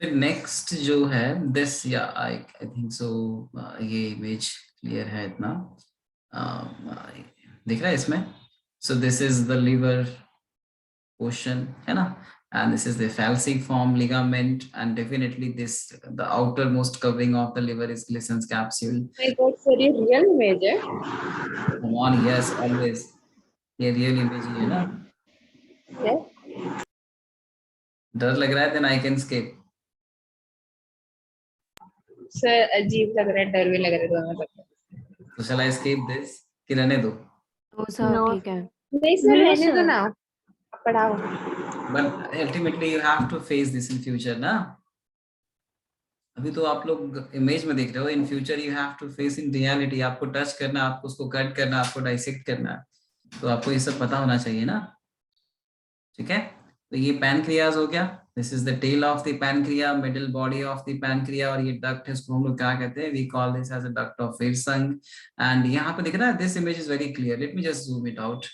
फिर नेक्स्ट जो है दिस, या आई थिंक सो, ये इमेज क्लियर है इतना, दिख रहा है इसमें? So this is the liver portion, है ना, and this is the falciform ligament, and definitely this, the outermost covering of the liver is Gleason's capsule. My God, sir, ये real image है? Come on, yes, always, ये real image ही है ना। Yes. डर लग रहा है then I can skip. Sir, अजीब लग रहा है, डर भी लग रहा है, दोनों लग रहा है। So shall I skip this कि रहने दो? तो सर No. ठीक है। नहीं सर, रहने दो ना, पढ़ाओ। But ultimately you have to face this in future ना। अभी तो आप लोग इमेज में देख रहे हो, in future you have to face in reality. आपको टच करना, आपको उसको कट करना, आपको डाइसेक्ट करना, तो आपको ये सब पता होना चाहिए ना। ठीक है, तो ये पैनक्रियाज हो गया। This is the tail of the pancreas, middle body of the pancreas, और ये डक्ट है, इसको हम लोग क्या कहते हैं? We call this as a duct of Wilson. And यहाँ पे दिख रहा है, this image is very clear. Let me just zoom it out,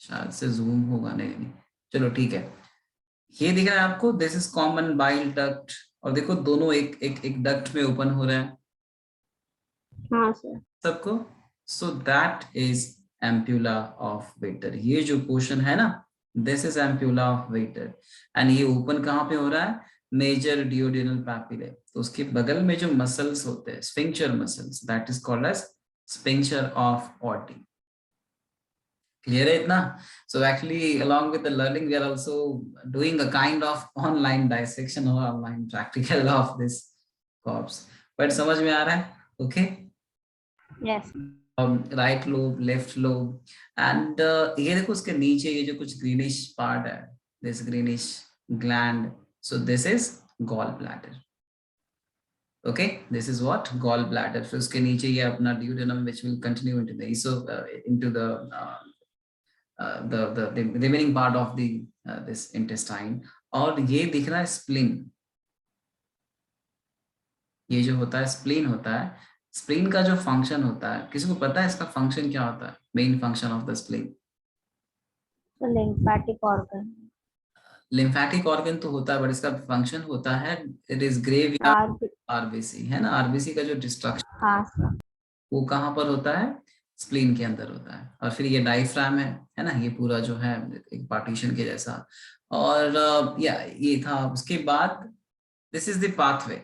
शायद से जूम होगा, नहीं, चलो ठीक है। ये दिख रहा है आपको, this is common bile duct, और देखो दोनों एक डक्ट में ओपन हो रहा है। हाँ सर। सबको, so that is ampulla of Vater. ये जो पोर्शन है ना, this is ampulla of Vater, and ये ओपन कहाँ पे हो रहा है? Major duodenal papillae. तो उसके बगल में जो मसल्स होते हैं, sphincter muscles, that is called as sphincter of Oddi. Clear it na? So actually, along with the learning, we are also doing a kind of online dissection or online practical of this corpse. But समझ में आ रहा है? Okay. Yes. Right lobe, left lobe, and ये देखो उसके नीचे ये जो कुछ greenish part है, this greenish gland. So this is gallbladder. Okay, this is what? Gallbladder. फिर उसके नीचे ये अपना duodenum, which will continue into the into the the remaining part of the this intestine. और ये दिख रहा है spleen। ये जो होता है spleen होता है। spleen का जो function होता है, किसी को पता है इसका function क्या होता है? Main function of the spleen? So lymphatic organ. Lymphatic organ तो होता है, but इसका function होता है, it is graveyard RBC, है ना? RBC का जो destruction, हाँ सर। वो कहाँ पर होता है? स्प्लीन के अंदर होता है। और फिर ये डायफ्राम है ना, ये पूरा जो है एक पार्टीशन के जैसा। और ये था। उसके बाद दिस इज द पाथवे,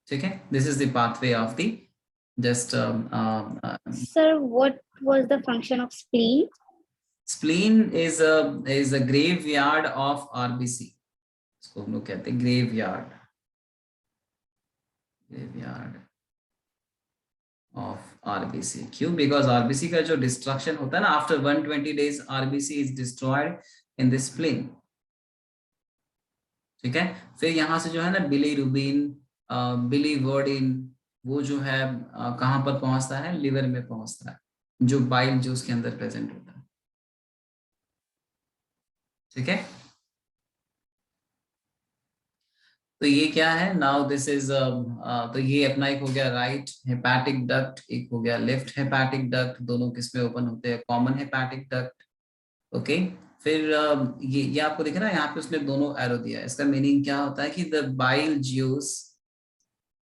ठीक है, this is the pathway of the just Sir, what was the function of spleen? spleen is a graveyard of RBC। इसको हम लोग कहते हैं ग्रेवयार्ड of RBC। क्यों? बिकॉज RBC का जो डिस्ट्रक्शन होता है ना, after 120 days RBC is destroyed in the spleen। ठीक है, फिर यहाँ से जो है ना बिलीरुबिन, बिलीवर्डिन, वो जो है कहाँ पर पहुंचता है? लिवर में पहुंचता है, जो बाइल जूस के अंदर प्रेजेंट होता है। ठीक है, तो ये क्या है? नाउ दिस इज तो ये अपना एक हो गया राइट हेपेटिक डक्ट, एक हो गया लेफ्ट हेपेटिक डक्ट। दोनों किस में ओपन होते हैं? Common hepatic duct. ओके, फिर ये आपको दिख रहा है यहाँ पे उसने दोनों एरो दिया है। इसका मीनिंग क्या होता है कि the bile juice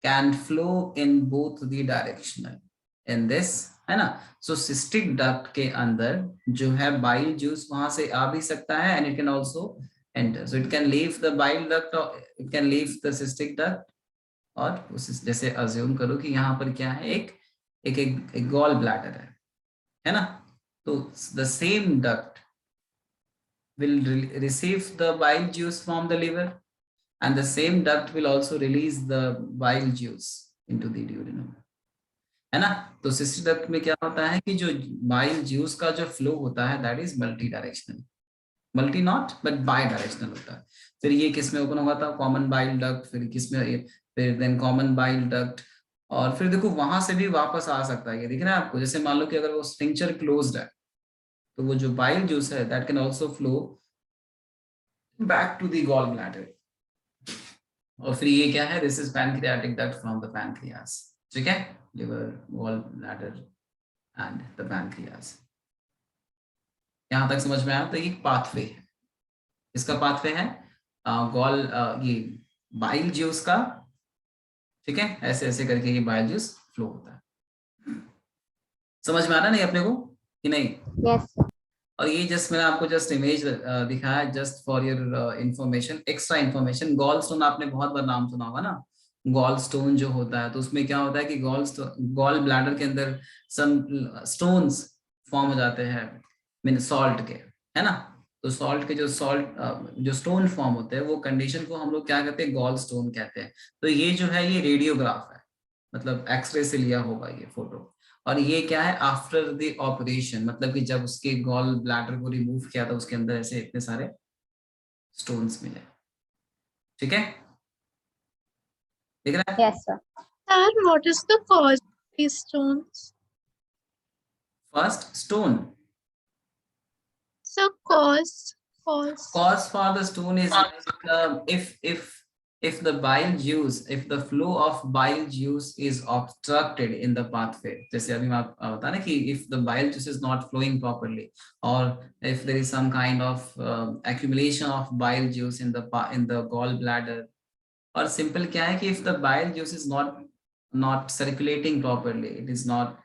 can flow in both the directional in this, है ना। सो सिस्टिक डक्ट के अंदर जो है बाइल ज्यूस वहां से आ भी सकता है, and it can also enter. So it can leave the bile duct, it can leave the cystic duct. और जैसे अज्यूम करो कि यहाँ पर क्या है, एक गॉल ब्लैडर है ना। तो the same duct will receive the bile juice from the liver, and the same duct will also release the bile juice into the duodenum, है ना। तो सिस्टिक डक्ट में क्या होता है कि जो बाइल जूस का जो फ्लो होता है that is multi directional, multi not but by directional होता है। फिर ये किस में ओपन होगा था? Common bile duct. फिर किस में? फिर देन कॉमन बाइल डक्ट। और फिर देखो वहां से भी वापस आ सकता है। ये दिख रहा है आपको? जैसे मान लो कि अगर वो स्फिंक्चर क्लोज्ड है, तो वो जो बाइल जूस है that can also flow back to the gallbladder। और फिर ये क्या है? This is pancreatic duct from the pancreas. ठीक है, liver, gallbladder and the pancreas. यहां तक समझ में आया? तो ये पाथवे है। इसका पाथवे है गॉल ये बाइल ज्यूस का, ठीक है, ऐसे ऐसे करके ये बाइल ज्यूस फ्लो होता है। समझ में आ रहा नहीं अपने को कि नहीं? Yes, sir. और ये जस्ट मैंने आपको जस्ट इमेज दिखाया just for your information, extra information. Gallstone आपने बहुत बार नाम सुना होगा ना, गॉल स्टोन जो होता है, तो उसमें क्या होता है कि गॉल ब्लैडर के अंदर सम स्टोन्स फॉर्म हो जाते हैं मीन सॉल्ट के, है ना। तो सॉल्ट के जो स्टोन फॉर्म होते हैं, वो कंडीशन को हम लोग क्या कहते हैं, गॉल स्टोन कहते हैं। तो ये जो है ये रेडियोग्राफ है, मतलब एक्सरे से लिया होगा ये फोटो। और ये क्या है, आफ्टर द ऑपरेशन, मतलब कि जब उसके गॉल ब्लैडर को रिमूव किया था, उसके अंदर ऐसे इतने सारे स्टोन्स मिले, ठीक है, दिख रहा है? Yes, sir. Sir, what is the cause of these stones? First stone, So cause. cause for the stone is like if the bile juice, if the flow of bile juice is obstructed in the pathway, जैसे अभी मैं बता ना कि if the bile juice is not flowing properly, or if there is some kind of accumulation of bile juice in the gallbladder, और simple क्या है कि if the bile juice is not circulating properly, it is not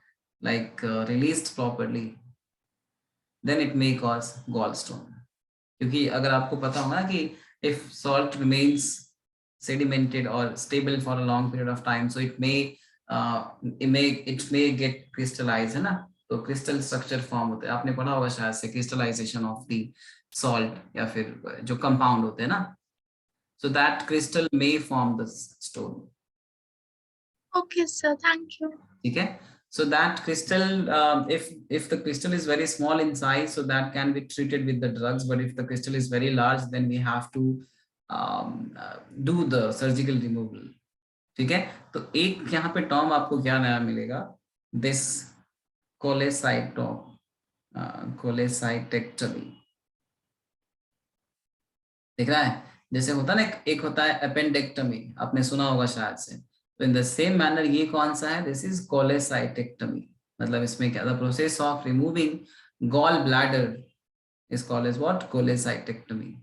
like released properly, then it may cause gallstone। क्योंकि अगर आपको पता होगा ना कि if salt remains sedimented or stable for a long period of time, so it may get crystallized, है ना। तो क्रिस्टल स्ट्रक्चर फॉर्म होते हैं, आपने पढ़ा होगा शायद से, क्रिस्टलाइजेशन ऑफ द सॉल्ट या फिर जो कंपाउंड होते हैं ना, so that crystal may form the stone। Okay, sir. Thank you. ठीक है, so that crystal, if the crystal is very small in size, so that can be treated with the drugs, but if the crystal is very large, then we have to do the surgical removal। ठीक है, तो एक यहाँ पे term आपको क्या नया मिलेगा, दिस कोलेसाइटेक्टमी, दिख रहा है? जैसे होता है ना, एक होता है अपेंडेक्टमी, आपने सुना होगा शायद से। तो इन द सेम मैनर ये कौन सा है, दिस इज कोलेसाइटेक्टमी। मतलब इसमें क्या, the process of removing gall bladder is called as what, cholecystectomy.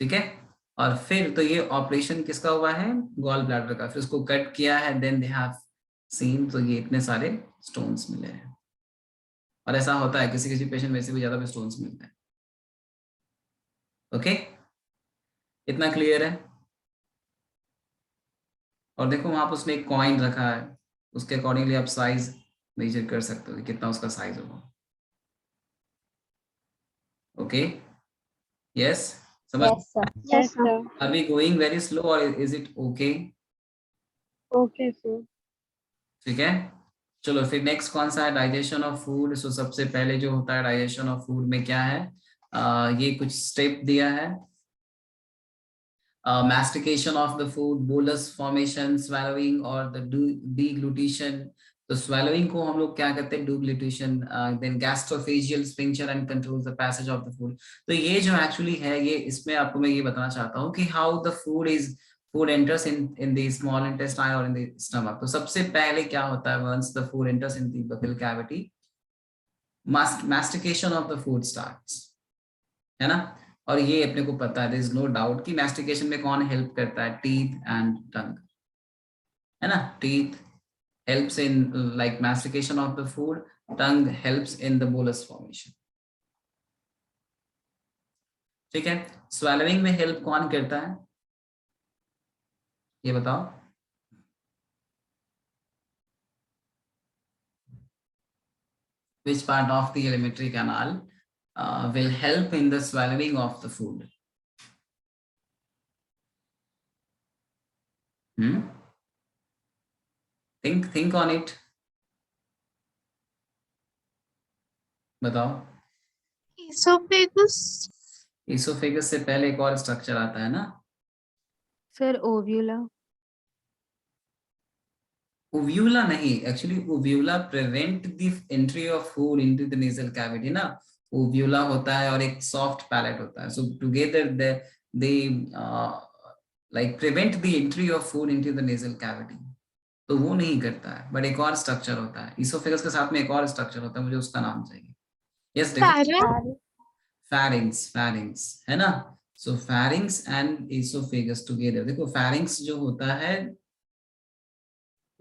ठीक है, और फिर तो ये ऑपरेशन किसका हुआ है, गॉल ब्लैडर का, फिर उसको कट किया है, देन दे हैव सीन, तो ये इतने सारे स्टोन्स मिले हैं। और ऐसा होता है किसी किसी पेशेंट में से भी ज्यादा भी स्टोन्स मिलते हैं। ओके, इतना क्लियर है? और देखो वहां पर उसने एक कॉइन रखा है, उसके अकॉर्डिंगली आप साइज मेजर कर सकते हो कि कितना उसका साइज होगा। ओके, यस, समझ? Yes, sir. Yes, sir. Are we going very slow or is it okay? Okay, sir. ठीक है, चलो फिर नेक्स्ट कौन सा है, डाइजेशन ऑफ फूड। सो सबसे पहले जो होता है डाइजेशन ऑफ फूड में क्या है, ये कुछ स्टेप दिया है, mastication of the food, bolus formation, swallowing और the deglutition। तो swallowing को हम लोग क्या कहते हैं, deglutition, then gastrophageal sphincter and controls the passage of the food। तो ये जो एक्चुअली है, ये इसमें आपको मैं ये बताना चाहता हूँ कि how the food enters in the small intestine or in the stomach। तो सबसे पहले क्या होता है, once the food enters in the buccal cavity, mastication of the food starts, है ना। और ये अपने को पता है, देयर इज नो डाउट कि मैस्टिकेशन में कौन हेल्प करता है, टीथ एंड टंग, है ना। Teeth helps in like mastication of the food, tongue helps in the bolus formation. ठीक है, स्वेलविंग में हेल्प कौन करता है, ये बताओ। Which part of the alimentary canal will help in the swallowing of the food? Think on it, बताओ। Esophagus. Oesophagus से पहले एक और स्ट्रक्चर आता है ना, Sir, ovula. Uvula नहीं, actually uvula prevent the entry of food into the nasal cavity ना। uvula होता है और एक soft palate होता है, so together they like prevent the entry of food into the nasal cavity। तो वो नहीं करता है, बट एक और स्ट्रक्चर होता है इसोफेगस के साथ में, एक और स्ट्रक्चर होता है, मुझे उसका नाम चाहिए। यस, देखो, Pharynx. pharynx है ना। सो pharynx एंड esophagus टुगेदर। देखो pharynx जो होता है,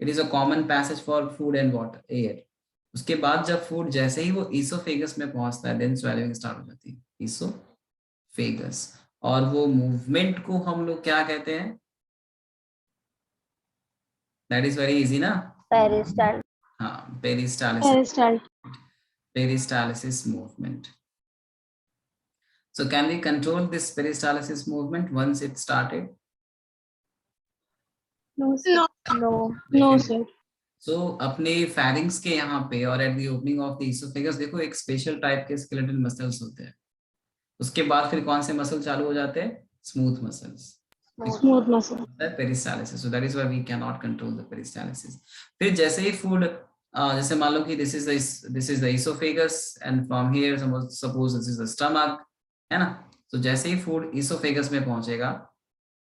it is a common passage for food and water, air. उसके बाद जब फूड जैसे ही वो ईसोफेगस में पहुंचता है, देन स्वेलिंग स्टार्ट हो जाती है, ईसोफेगस। और वो मूवमेंट को हम लोग क्या कहते हैं? दैट इज वेरी इजी ना? पेरिस्टाल हाँ, peristalsis, पेरिस्टाल peristalsis movement. So can we control this peristalsis movement once it started? No No. No no sir So अपने pharynx के यहाँ पे और at the opening of the esophagus देखो एक स्पेशल टाइप के skeletal muscles होते हैं। उसके बाद फिर कौन से मसल चालू हो जाते हैं? Smooth muscles, smooth muscle peristalsis. So that is why we can not control the peristalsis. फिर जैसे ही फूड जैसे मान लो कि this is the esophagus and from here suppose this is the stomach, है ना? तो जैसे ही फूड इसोफेगस में पहुंचेगा,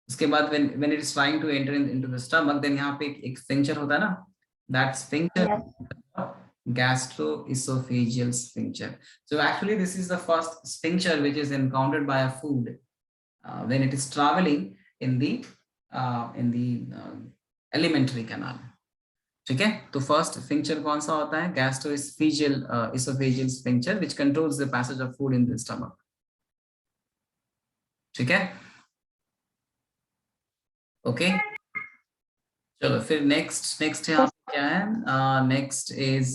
उसके बाद when it is trying to enter into the stomach, then यहाँ पे एक स्फिंक्टर होता है ना, that sphincter gastroesophageal sphincter. So actually this is the first sphincter which is encountered by a food when it is traveling in the alimentary canal. ठीक है? तो first sphincter कौन सा होता है? gastroesophageal esophageal sphincter which controls the passage of food in the stomach. ठीक है? Okay, चलो फिर नेक्स्ट यहाँ पे क्या है? Next is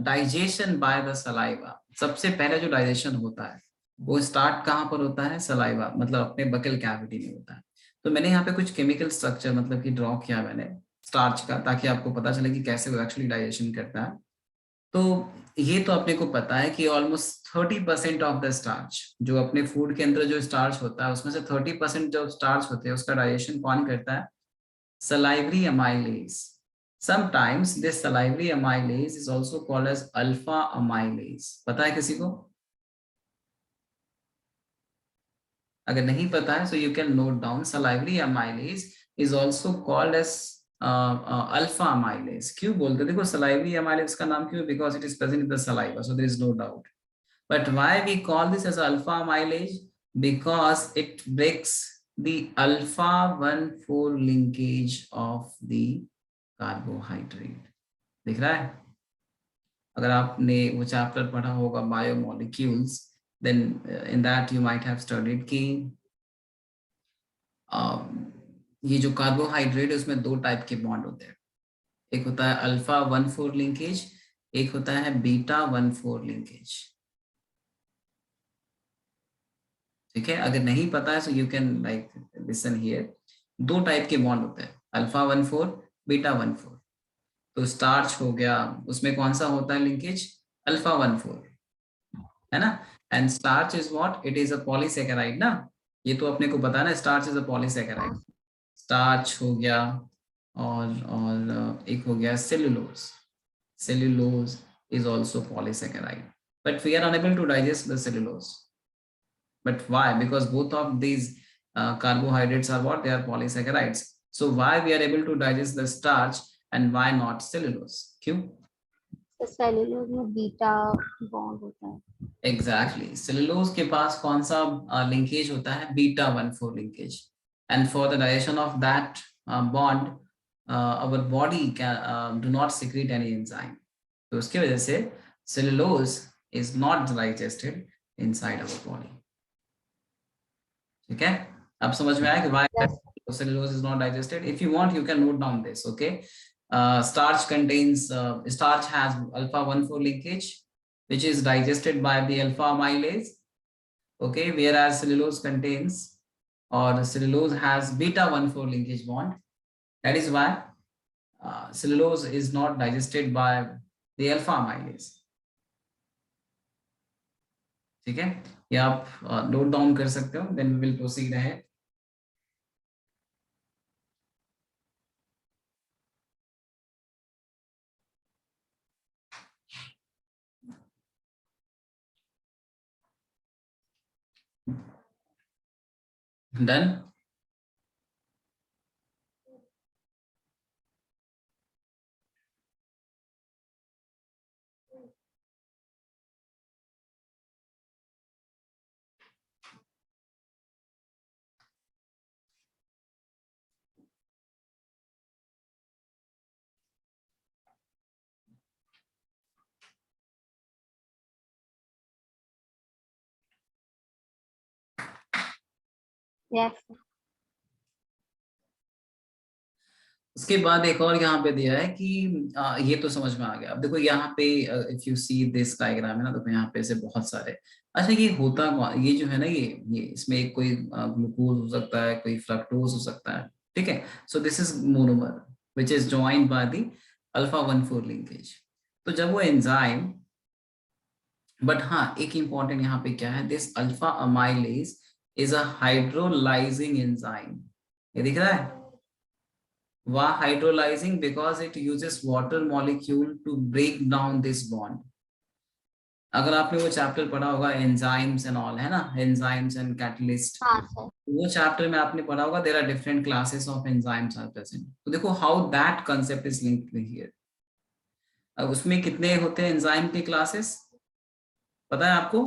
digestion by the saliva. सबसे पहले जो डाइजेशन होता है वो स्टार्ट कहाँ पर होता है? सलाइवा, मतलब अपने बकल कैविटी में होता है। तो मैंने यहाँ पे कुछ केमिकल स्ट्रक्चर मतलब कि ड्रॉ किया मैंने स्टार्च का, ताकि आपको पता चले कि कैसे वो एक्चुअली डाइजेशन करता है। तो ये तो अपने को पता है कि ऑलमोस्ट 30% ऑफ द स्टार्च, जो अपने फूड के अंदर जो स्टार्च होता है उसमें से 30% जो स्टार्च होते हैं उसका डाइजेशन कौन करता है? Salivary amylase. Sometimes this salivary amylase is also called as alpha amylase. पता है किसी को? अगर नहीं पता है, so you can note down salivary amylase is also called as alpha amylase. क्यों बोलते हैं? देखो salivary amylase का नाम क्यों? Because it is present in the saliva, so there is no doubt. But why we call this as alpha amylase? Because it breaks the alpha 1,4 linkage of the carbohydrate. दिख रहा है? अगर आपने वो chapter पढ़ा होगा biomolecules, then in that you might have studied कि ये जो कार्बोहाइड्रेट है उसमें दो टाइप के बॉन्ड होते हैं। एक होता है अल्फा 1,4 लिंकेज, एक होता है बीटा 1,4 लिंकेज। ठीक है? अगर नहीं पता है, so you can like listen here. दो टाइप के बॉन्ड होते हैं, अल्फा 1,4 बीटा 1,4। तो स्टार्च हो गया, उसमें कौन सा होता है लिंकेज? अल्फा 1,4, है ना? And starch is what? It is a polysaccharide ना, ये तो अपने को पता है ना, starch is a polysaccharide. Starch हो गया और एक हो गया cellulose. Cellulose is also polysaccharide, but we are unable to digest the cellulose. But why? Because both of these carbohydrates are what? They are polysaccharides. So why we are able to digest the starch and why not cellulose? क्यों? Cellulose में beta bond होता है। Exactly. Cellulose के पास कौन सा linkage होता है? Beta 1,4 linkage. And for the digestion of that bond, our body can do not secrete any enzyme. तो उसकी वजह से cellulose is not digested inside our body. ठीक है? अब समझ में आया कि why cellulose is not digested? If you want, you can note down this. Okay, starch has alpha 1,4 linkage, which is digested by the alpha amylase. Okay, whereas cellulose contains, or cellulose has beta 1,4 linkage bond. That is why cellulose is not digested by the alpha amylase. ठीक है? ये आप note down कर सकते हो. Then we will proceed ahead. Done? Yes. उसके बाद एक और यहाँ पे दिया है कि ये तो समझ में आ गया। अब देखो यहाँ पे if you see this diagram है ना, तो यहाँ पे ऐसे बहुत सारे, अच्छा ये होता ये जो है ना, ये इसमें एक कोई ग्लूकोज हो सकता है, कोई फ्रक्टोज हो सकता है, ठीक है। So this is monomer which is joined by the alpha 1,4 linkage. तो जब वो एंजाइम, बट हाँ एक इंपॉर्टेंट यहाँ पे क्या है, this alpha amylase is a hydrolysing enzyme. ये दिख रहा है, why hydrolyzing? Because it uses water molecule to break down this bond. अगर आपने वो चैप्टर पढ़ा होगा एंजाइम्स एंड ऑल, है ना, एंजाइम्स एंड कैटलिस्ट, हाँ सर। वो चैप्टर में आपने पढ़ा होगा there are different classes of enzymes are present. तो देखो how that concept is linked here. अब उसमें कितने होते हैं एंजाइम के क्लासेस, पता है आपको?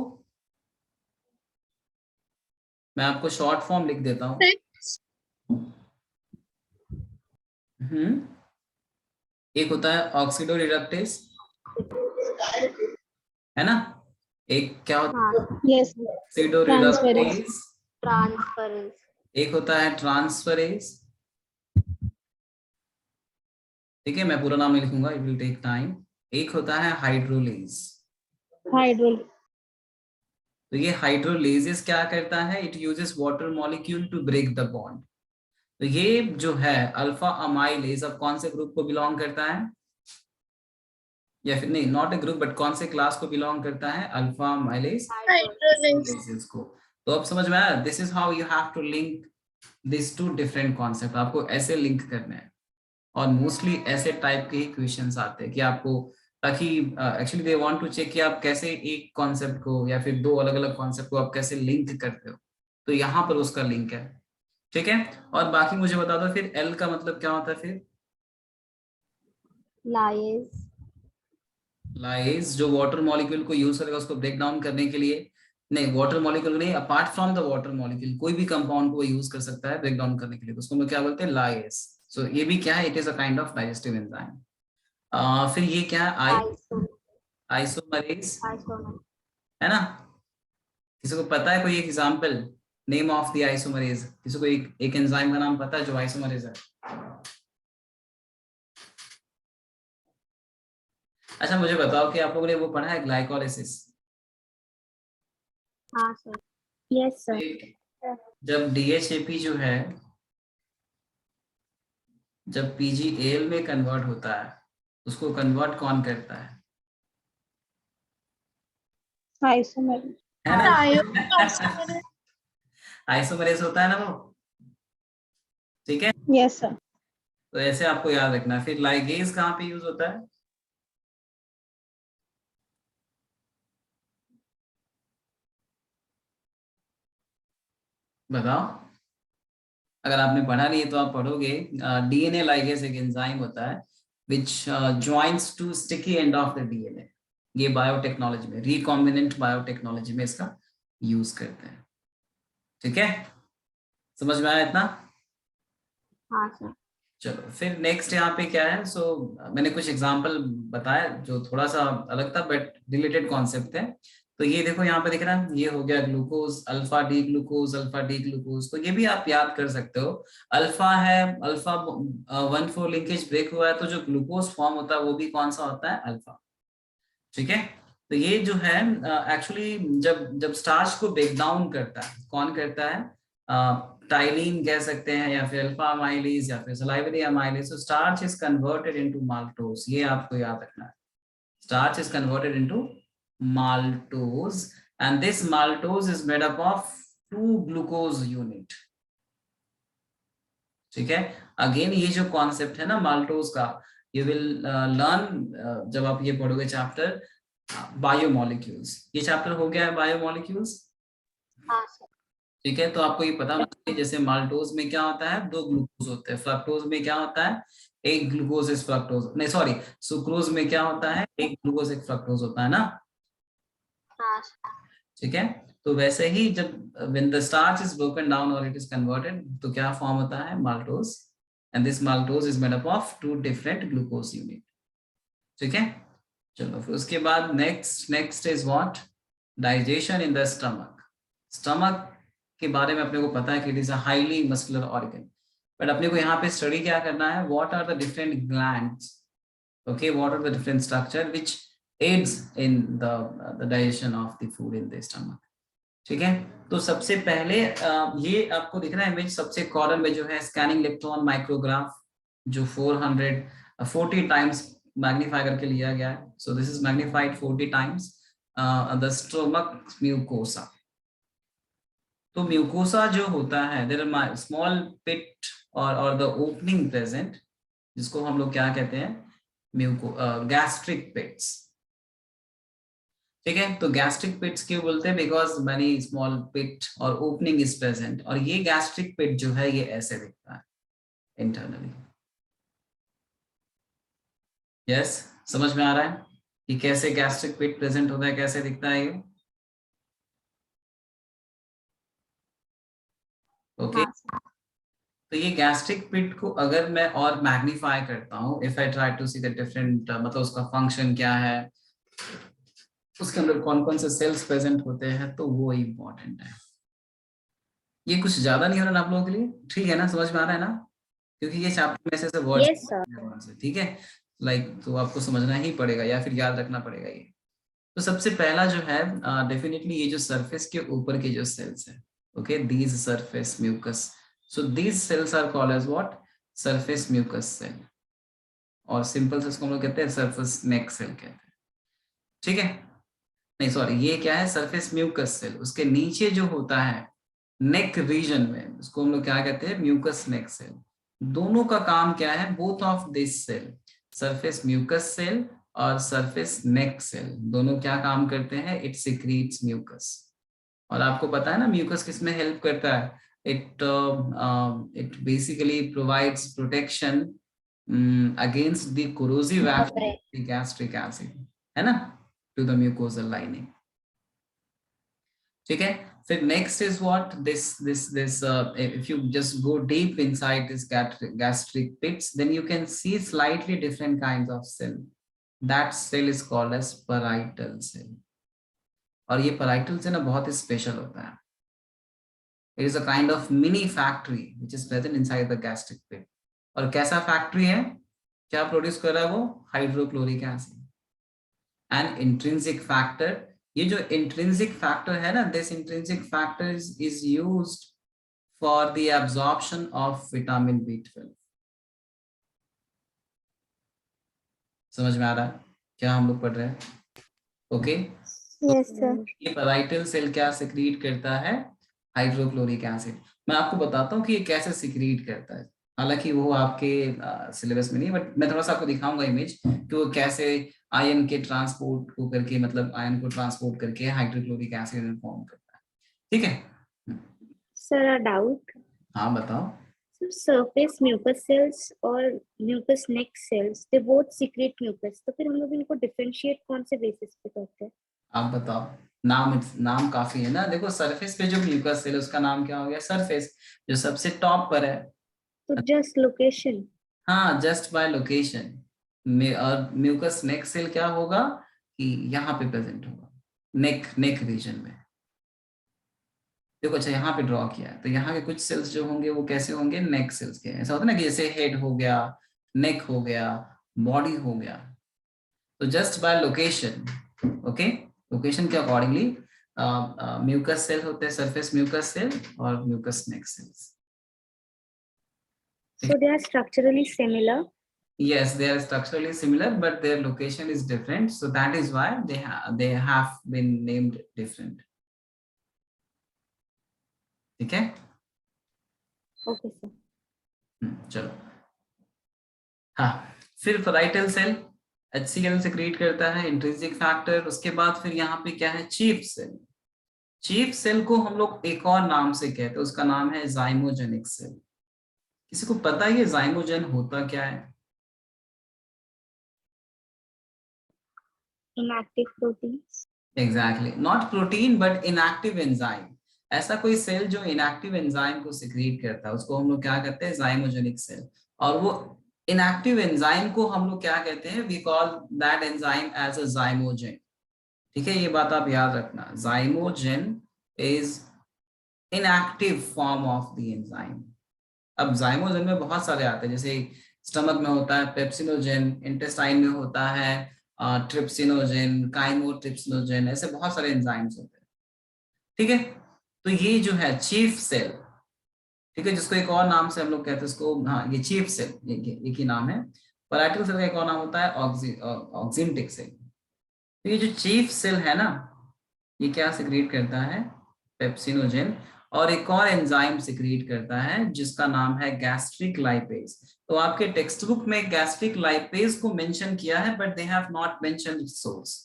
मैं आपको शॉर्ट फॉर्म लिख देता हूँ। एक होता है ऑक्सीडोरिडक्टेज, है ना, एक क्या होता है Yes. ऑक्सीडोरिडक्टेज, ट्रांसफरेंस। एक होता है ट्रांसफरेज, ठीक है, मैं पूरा नाम नहीं लिखूंगा, इट विल टेक टाइम। एक होता है हाइड्रोलेज। तो ये हाइड्रोलेजेस क्या करता है, it uses water molecule to break the bond. तो ये जो है अल्फा अमाइलेज, अब कौन से ग्रुप को बिलोंग करता है, या फिर नहीं, नॉट ए ग्रुप बट कौन से क्लास को बिलोंग करता है, अल्फा अमाइलेज Hydrolysis. को। तो अब समझ में आया, this is how you have to link this to different concept. आपको ऐसे लिंक करने हैं, और मोस्टली ऐसे टाइप के ही क्वेश्चंस आते हैं कि आपको, ताकि actually they want to check कि आप कैसे एक कॉन्सेप्ट को या फिर दो अलग अलग कॉन्सेप्ट को आप कैसे लिंक करते हो। तो यहाँ पर उसका लिंक है, ठीक है। और बाकी मुझे बता दो फिर एल का मतलब क्या होता है फिर? लाइज। लाइज जो वाटर मॉलिक्यूल को यूज करेगा उसको ब्रेक डाउन करने के लिए, नहीं वाटर मॉलिक्यूल नहीं, apart from the water molecule कोई भी कंपाउंड को वो यूज कर सकता है ब्रेक डाउन करने के लिए, तो उसको हम क्या बोलते हैं, लाइज। सो ये भी क्या है, it is a kind of digestive enzyme. फिर ये क्या है, आइसोमरेज, है ना। किसी को पता है कोई एक example, name of the isomerase? किसी को एक एंजाइम का नाम पता है जो आइसोमरेज है? अच्छा मुझे बताओ कि आप लोगों ने वो पढ़ा है ग्लाइकोलाइसिस? हाँ सर। Yes, sir. जब DHAP जो है, जब PgAl में कन्वर्ट होता है, उसको कन्वर्ट कौन करता है? Isomerase. है ना Isomerase. आइसोमरेज होता है ना वो, ठीक है। Yes, sir. तो ऐसे आपको याद रखना है। फिर लाइगेज कहाँ पे यूज होता है? बताओ, अगर आपने पढ़ा नहीं है तो आप पढ़ोगे। DNA लाइगेज एक एंजाइम होता है which joins to sticky end of the DNA। ये बायोटेक्नोलॉजी में, रिकॉम्बिनेंट बायोटेक्नोलॉजी में इसका यूज करते हैं, ठीक है। समझ में आया इतना? हाँ सर। चलो फिर नेक्स्ट यहाँ पे क्या है, मैंने कुछ एग्जांपल बताया जो थोड़ा सा अलग था बट रिलेटेड कॉन्सेप्ट है। तो ये देखो यहाँ पे दिख रहा है, ये हो गया glucose, alpha D glucose, alpha D glucose. तो ये भी आप याद कर सकते हो, अल्फा है, अल्फा 1,4 लिंकेज ब्रेक हुआ है, तो जो ग्लूकोज फॉर्म होता है वो भी कौन सा होता है, अल्फा, ठीक है। तो ये जो है एक्चुअली जब स्टार्च को ब्रेक डाउन करता है, कौन करता है, टाइलिन कह सकते हैं, या फिर अल्फा अमाइलेज, या फिर salivary amylase. So starch is converted into maltose, ये आपको याद रखना है, starch is converted into maltose, and this maltose is made up of 2 glucose unit, ठीक है। अगेन ये जो कॉन्सेप्ट है ना माल्टोज का, यू विल लर्न जब आप ये पढ़ोगे चैप्टर बायोमोलिक्यूल्स। ये चैप्टर हो गया है बायोमोलिक्यूल्स, हाँ सर। ठीक है। तो आपको ये पता होना चाहिए, जैसे माल्टोज में क्या होता है, 2 ग्लूकोज होते हैं, फ्रक्टोज में क्या होता है, 1 ग्लूकोज इज फ्रक्टोज, नहीं सॉरी, सुक्रोज में क्या होता है, 1 ग्लूकोज 1 फ्रक्टोज होता है ना, हाँ सर। ठीक है। तो वैसे ही जब when the starch is broken down or it is converted, तो क्या फॉर्म होता है, maltose, and this maltose is made up of 2 different glucose unit, ठीक है। चलो फिर उसके बाद next is what, digestion in the stomach. Stomach के बारे में अपने को पता है कि it is a highly muscular organ, but अपने को यहाँ पे स्टडी क्या करना है, what are the different glands, okay, what are the different structure which aids in the digestion of the food in the stomach. ठीक है, तो सबसे पहले ये आपको दिख रहा है इमेज, सबसे कॉर्नर में जो है स्कैनिंग इलेक्ट्रॉन माइक्रोग्राफ, जो 440 टाइम्स मैग्नीफाई करके लिया गया है। So this is magnified 40 times the stomach mucosa. तो म्यूकोसा जो होता है, देयर आर स्मॉल पिट और द ओपनिंग प्रेजेंट, जिसको हम लोग क्या कहते हैं, म्यूको गैस्ट्रिक पिट्स। ठीक है, तो गैस्ट्रिक पिट्स क्यों बोलते हैं, बिकॉज मैनी स्मॉल पिट और ओपनिंग इज प्रेजेंट, और ये गैस्ट्रिक पिट जो है ये ऐसे दिखता है इंटरनली। यस, समझ में आ रहा है कि कैसे गैस्ट्रिक पिट प्रेजेंट होता है, कैसे दिखता है ये? ओके, तो ये गैस्ट्रिक पिट को अगर मैं और मैग्नीफाई करता हूँ, if I try to see the different, मतलब उसका फंक्शन क्या है, उसके अंदर कौन कौन से सेल्स प्रेजेंट होते हैं, तो वो इम्पोर्टेंट है। ये कुछ ज्यादा नहीं हो रहा ना आप लोगों के लिए, ठीक है ना, समझ में आ रहा है ना, क्योंकि ये चैप्टर में से वर्ड्स, Yes, sir. ठीक है, तो आपको समझना ही पड़ेगा या फिर याद रखना पड़ेगा ये। तो सबसे पहला जो है डेफिनेटली ये जो सरफेस के ऊपर के जो सेल्स है, okay, these surface mucus, so these cells are called as what, surface mucus cell, और सिंपल से इसको हम लोग कहते हैं सरफेस नेक सेल कहते हैं। ठीक है, नहीं सॉरी, ये क्या है, सरफेस म्यूकस सेल, उसके नीचे जो होता है नेक रीजन में, उसको हम लोग क्या कहते हैं, म्यूकस नेक सेल। दोनों का काम क्या है, both of this cell, surface mucus cell और सरफेस नेक सेल, दोनों क्या काम करते हैं, इट सिक्रीट्स म्यूकस। और आपको पता है ना म्यूकस किसमें हेल्प करता है, it basically provides protection against the corrosive action of the gastric acid, है ना, टू द म्यूकोसल लाइनिंग। ठीक है, फिर next is what this if you just go deep inside this gastric pits, then you can see slightly different kinds of cell. That cell is called as parietal cell, और ये parietal cell ना बहुत ही special होता है। It is a kind of mini factory which is present inside the gastric pit. और कैसा factory है, क्या प्रोड्यूस कर रहा है वो, hydrochloric acid and intrinsic factor. ये जो इंट्रिंसिक फैक्टर है ना, this intrinsic factor is used for the absorption of vitamin B12। समझ में आ रहा है क्या हम लोग पढ़ रहे हैं? Okay, yes sir. ये पैराइटल सेल क्या सिक्रीट करता है, हाइड्रोक्लोरिक एसिड। मैं आपको बताता हूँ कि ये कैसे सिक्रीट करता है, हालांकि वो आपके सिलेबस में नहीं, बट मैं थोड़ा सा आपको दिखाऊंगा इमेज कि वो कैसे आयन के ट्रांसपोर्ट को करके, मतलब आयन को ट्रांसपोर्ट करके हाइड्रोक्लोरिक एसिड फॉर्म करता है। ठीक है Sir, a doubt. हाँ बताओ। So surface mucus cells और mucus neck cells, they both secrete mucus. तो फिर हम लोग इनको differentiate कौन से basis पे करते हैं? आप बताओ, नाम काफी है ना। देखो सरफेस पे जो म्यूकस सेल उसका नाम क्या हो गया, सरफेस, जो सबसे टॉप पर है। तो just location. हाँ, जस्ट बाय लोकेशन। और म्यूकस नेक सेल क्या होगा कि यहाँ पे प्रेजेंट होगा, नेक रीजन में। देखो अच्छा यहाँ पे ड्रॉ किया है, तो यहाँ के कुछ सेल्स जो होंगे वो कैसे होंगे, नेक सेल्स के। ऐसा होता है ना कि जैसे हेड हो गया, नेक हो गया, बॉडी हो गया, तो just by location, okay, location के अकॉर्डिंगली म्यूकस सेल होते हैं, सरफेस म्यूकस सेल और mucus neck cells. So they are structurally similar. Yes, they are structurally similar, but their location is different. So that is why they have been named different. ठीक है? Okay, sir. चलो, हाँ, फिर parietal cell HCl secrete करता है, intrinsic factor. उसके बाद फिर यहाँ पे क्या है, चीफ सेल। चीफ सेल को हम लोग एक और नाम से कहते हैं, उसका नाम है जाइमोजेनिक सेल। किसी को पता है ये जाइमोजेन होता क्या है? Inactive proteins. Exactly, not protein but inactive enzyme। ऐसा कोई सेल जो इनएक्टिव एंजाइम को सिक्रीट करता है उसको हम लोग क्या कहते हैं, जाइमोजेनिक सेल। और वो इनएक्टिव एंजाइम को हम लोग क्या कहते हैं, we call that enzyme as a zymogen. ठीक है, ये बात आप याद रखना, zymogen is inactive form of the enzyme. अब जाइमोजन में बहुत सारे आते हैं, जैसे स्टमक में होता है पेप्सिनोजेन, इंटेस्टाइन में होता है ट्रिप्सिनोजेन, काइमोट्रिप्सिनोजेन, ऐसे बहुत सारे एंजाइम्स होते हैं। ठीक है, तो ये जो है चीफ सेल, ठीक है, जिसको एक और नाम से हम लोग कहते हैं इसको, हाँ ये चीफ सेल, एक ही नाम है। पैराइटल सेल का एक और नाम होता है ऑक्सिनटिक सेल। तो ये जो चीफ सेल है ना, ये क्या सिक्रीट करता है, पेप्सिनोजेन, और एक और एंजाइम सिक्रीट करता है जिसका नाम है गैस्ट्रिक लाइपेज। तो आपके टेक्स्ट बुक में गैस्ट्रिक लाइपेज को मेंशन किया है, but they have not mentioned source.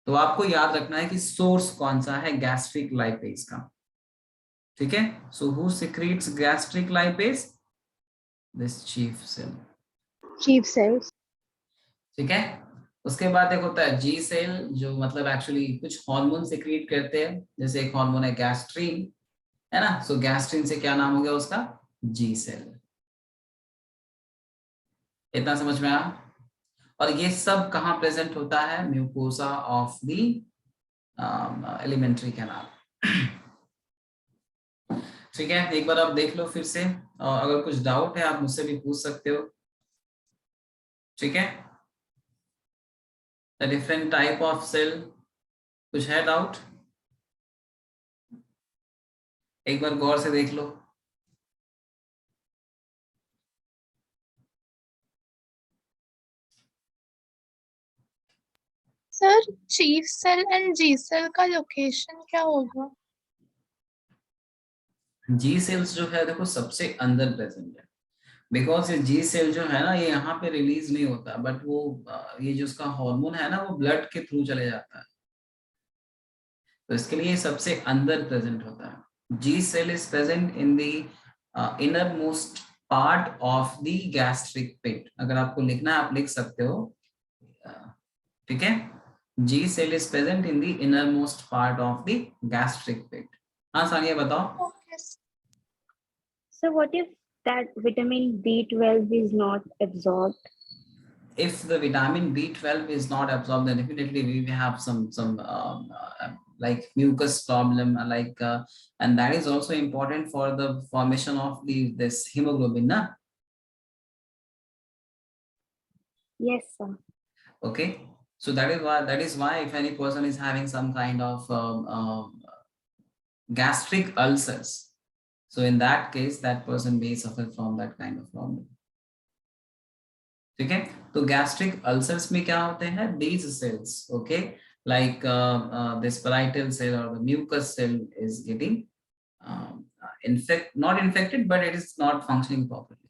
तो आपको याद रखना है कि सोर्स कौन सा है गैस्ट्रिक लाइपेज का। ठीक है, so who secretes gastric lipase? This chief cell. chief cells. ठीक है, उसके बाद एक होता है जी सेल, जो मतलब एक्चुअली कुछ हार्मोन सिक्रीट करते हैं, जैसे एक हार्मोन है गैस्ट्रीन, है ना। सो गैस्ट्रीन से क्या नाम हो गया उसका, जी सेल। इतना समझ में आया? और ये सब कहाँ प्रेजेंट होता है, mucosa of the alimentary canal. ठीक है, एक बार आप देख लो फिर से, और अगर कुछ डाउट है आप मुझसे भी पूछ सकते हो। ठीक है, the different type of cell, कुछ है डाउट? एक बार गौर से देख लो। Sir chief cell and G cell का लोकेशन क्या होगा? जी सेल्स जो है देखो सबसे अंदर प्रेजेंट है, बिकॉज ये जी सेल जो है ना, ये यहाँ पे रिलीज नहीं होता, बट वो ये जो उसका हार्मोन है ना, वो ब्लड के थ्रू चले जाता है, तो इसके लिए सबसे अंदर प्रेजेंट होता है। G cell is present in the innermost part of the gastric pit. अगर आपको लिखना है आप लिख सकते हो, ठीक है। G cell is present in the innermost part of the gastric pit. हाँ सानिया बताओ। Okay. So what if that vitamin B12 is not absorbed? If the vitamin B12 is not absorbed, then definitely we will have some like mucus problem, and that is also important for the formation of this hemoglobin, na? Yes, sir. Okay, so that is why if any person is having some kind of gastric ulcers, so in that case that person may suffer from that kind of problem. ठीक है, तो gastric ulcers में क्या होते हैं, these cells, okay, like this parietal cell or the mucus cell is getting not infected, but it is not functioning properly.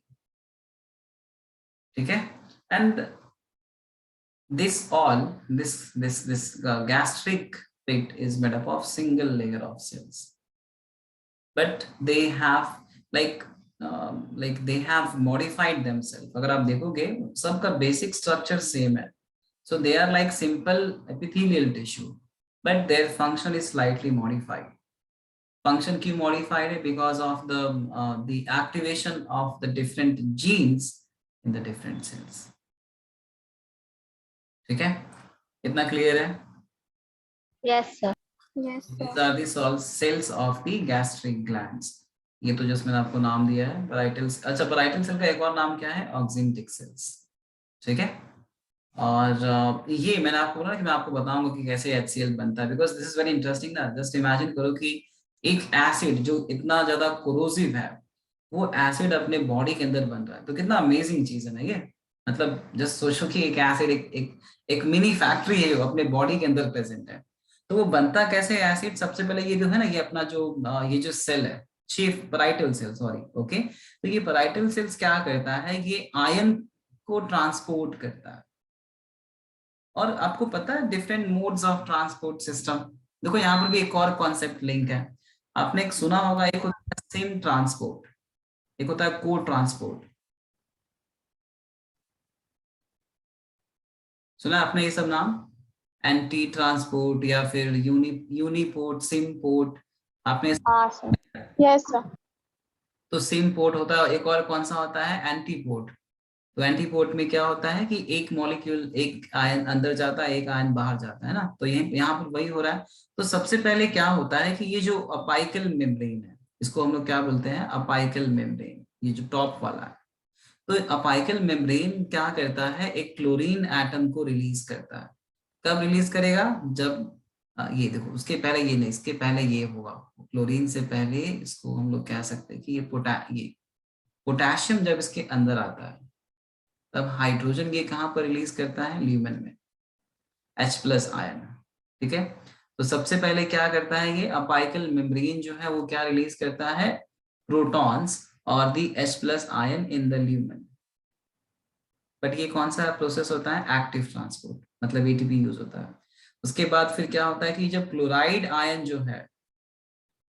ठीक है, and this gastric pit is made up of single layer of cells, but they have like they have modified themselves. अगर आप देखोगे सबका basic structure same है, so they are like simple epithelial tissue, but their function is slightly modified. Function क्यों modified है? Because of the activation of the different genes in the different cells. ठीक है, इतना क्लियर है? Yes, sir. Yes, sir. These are the cells of the gastric glands. ये तो just मैंने आपको नाम दिया है पैराइटल। अच्छा, पैराइटल सेल का एक और नाम क्या है, ऑक्सिनटिक सेल्स। ठीक है, और ये मैंने आपको बोला कि मैं आपको बताऊंगा कि कैसे HCl बनता है, because this is very interesting ना। जस्ट इमेजिन करो कि एक एसिड जो इतना ज्यादा कोरोसिव है, वो एसिड अपने बॉडी के अंदर बन रहा है, तो कितना अमेजिंग चीज है ना ये। मतलब जस्ट सोचो कि एक एसिड एक मिनी फैक्ट्री है जो अपने बॉडी के अंदर प्रेजेंट है। तो वो बनता कैसे एसिड? सबसे पहले ये जो है ना, ये अपना ये जो सेल है, chief parietal cell, sorry, okay, तो ये पैराइटल सेल्स क्या करता है, ये आयन को ट्रांसपोर्ट करता है। और आपको पता है different modes of transport system. देखो यहाँ पर भी एक और कॉन्सेप्ट लिंक है, आपने एक सुना होगा, एक होता है सिम ट्रांसपोर्ट, एक होता है को ट्रांसपोर्ट। सुना आपने ये सब नाम? एंटी ट्रांसपोर्ट या फिर यूनिपोर्ट, सिम पोर्ट, आपने? हाँ सर। Yes sir. तो सिम पोर्ट होता है, एक और कौन सा होता है, एंटीपोर्ट। तो एंटीपोर्ट में क्या होता है कि एक मॉलिक्यूल, एक आयन अंदर जाता है, एक आयन बाहर जाता है ना, तो यहाँ पर वही हो रहा है। तो सबसे पहले क्या होता है कि ये जो अपाइकल मेम्ब्रेन है, इसको हम लोग क्या बोलते हैं, अपाइकल मेम्ब्रेन, ये जो टॉप वाला है। तो अपाइकल मेम्ब्रेन क्या करता है, एक क्लोरीन एटम को रिलीज करता है। कब रिलीज करेगा, जब ये देखो, उसके पहले ये नहीं, इसके पहले ये होगा, क्लोरीन से पहले इसको हम लोग कह सकते हैं कि ये पोटेशियम जब इसके अंदर आता है तब हाइड्रोजन ये कहाँ पर रिलीज करता है, ल्यूमेन में, H+ आयन। ठीक है, तो सबसे पहले क्या करता है ये अपाइकल मेम्ब्रेन जो है वो क्या रिलीज करता है, प्रोटॉन्स और दी H+ ion in the lumen. But ये कौन सा प्रोसेस होता है, एक्टिव ट्रांसपोर्ट, मतलब एटीपी यूज होता है। उसके बाद फिर क्या होता है कि जब क्लोराइड आयन जो है,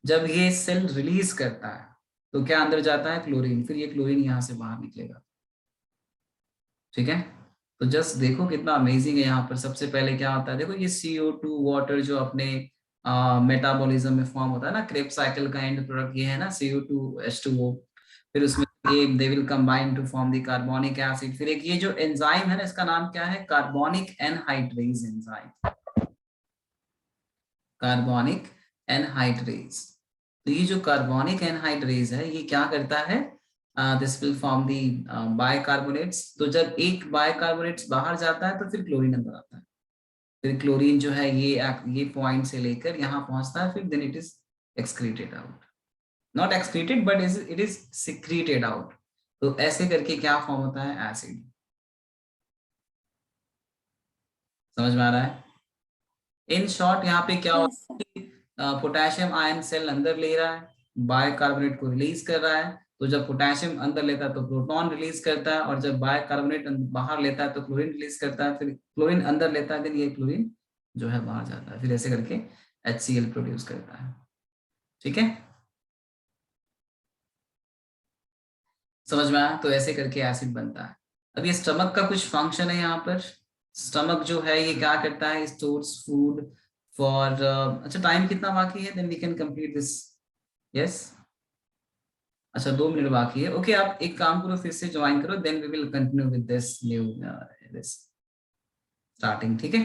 जब ये सेल रिलीज करता है तो क्या अंदर जाता है, क्लोरीन, फिर ये क्लोरीन यहाँ से बाहर निकलेगा। ठीक है, तो जस्ट देखो कितना अमेजिंग है। यहाँ पर सबसे पहले क्या होता है, देखो ये CO2 वाटर जो अपने मेटाबॉलिज्म में फॉर्म होता है ना, क्रेब्स साइकिल का एंड प्रोडक्ट ये है ना, CO2H2O। फिर उसमें ये they will combine to form the carbonic acid. फिर एक ये जो एंजाइम है ना, इसका नाम क्या है, carbonic anhydrase enzyme, carbonic anhydrase. तो ये जो कार्बोनिक एनहाइड्रेज है ये क्या करता है, this will form the bicarbonates. तो जब एक बाइकार्बोनेट्स बाहर जाता है तो फिर क्लोरीन अंदर आता है। फिर क्लोरीन जो है ये पॉइंट से लेकर यहाँ पहुंचता है, फिर then it is excreted out, not excreted but it is secreted out. तो ऐसे करके क्या फॉर्म होता है, एसिड। समझ में आ रहा है? इन शॉर्ट यहाँ पे क्या Yes, होता है, पोटेशियम आयन सेल अंदर ले रहा है, बाइकार्बोनेट को रिलीज कर रहा है। तो जब पोटेशियम अंदर लेता है तो प्रोटॉन रिलीज करता है, और जब बाइकार्बोनेट बाहर लेता है तो क्लोरीन रिलीज करता है। फिर क्लोरीन अंदर लेता है, फिर ये क्लोरीन जो है बाहर जाता है, फिर ऐसे करके HCl प्रोड्यूस करता है। ठीक है, समझ में आया? तो ऐसे करके एसिड बनता है। अब ये स्टमक का कुछ फंक्शन है यहाँ पर। स्टमक जो है ये क्या करता है, स्टोर्स फूड फॉर, अच्छा टाइम कितना बाकी है, then we can complete this. Yes, अच्छा 2 मिनट बाकी है। ओके, आप एक काम करो, फिर से ज्वाइन करो, then we will continue with this new this starting. ठीक है।